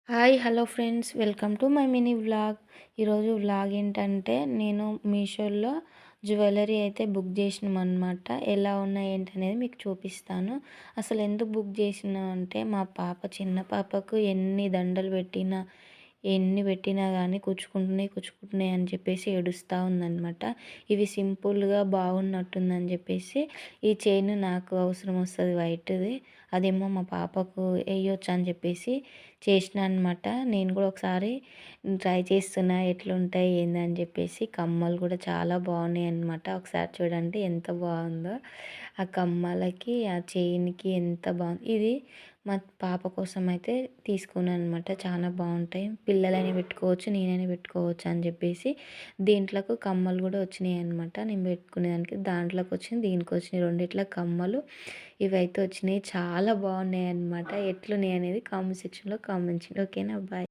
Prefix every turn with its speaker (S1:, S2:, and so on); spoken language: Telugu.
S1: Hi hello friends welcome to my mini vlog. ఈరోజు వ్లాగ్ ఏంటంటే నేను మీషోలో జ్యువెలరీ అయితే బుక్ చేసినామన్నమాట. ఎలా ఉన్నాయి ఏంటనేది మీకు చూపిస్తాను. అసలు ఎందుకు బుక్ చేసినా అంటే మా పాప చిన్న పాపకు ఎన్ని దండలు పెట్టినా ఎన్ని పెట్టినా కానీ కుచ్చుకుంటున్నాయి అని చెప్పేసి ఏడుస్తూ ఉందన్నమాట. ఇవి సింపుల్గా బాగున్నట్టుందని చెప్పేసి ఈ చైన్ నాకు అవసరం వస్తుంది వైట్ది, అదేమో మా పాపకు వేయొచ్చు అని చెప్పేసి చేసిన అనమాట. నేను కూడా ఒకసారి ట్రై చేస్తున్నా ఎట్లుంటాయి ఏందని చెప్పేసి. కమ్మలు కూడా చాలా బాగున్నాయి అనమాట. ఒకసారి చూడండి ఎంత బాగుందో. ఆ కమ్మలకి ఆ చైన్కి ఎంత బాగుంది. ఇది మా పాప కోసం అయితే తీసుకున్నాను అనమాట. చాలా బాగుంటాయి, పిల్లలైనా పెట్టుకోవచ్చు నేనైనా పెట్టుకోవచ్చు అని చెప్పేసి. దీంట్లోకి కమ్మలు కూడా వచ్చినాయి అనమాట. నేను పెట్టుకునేదానికి దాంట్లోకి వచ్చింది దీనికి వచ్చినాయి రెండిట్ల కమ్మలు ఇవైతే వచ్చినాయి. చాలా బాగున్నాయి అనమాట. ఎట్లున్నాయి అనేది కామెంట్ సెక్షన్లో కామెంట్ చేయండి. ఓకేనా, బాయ్.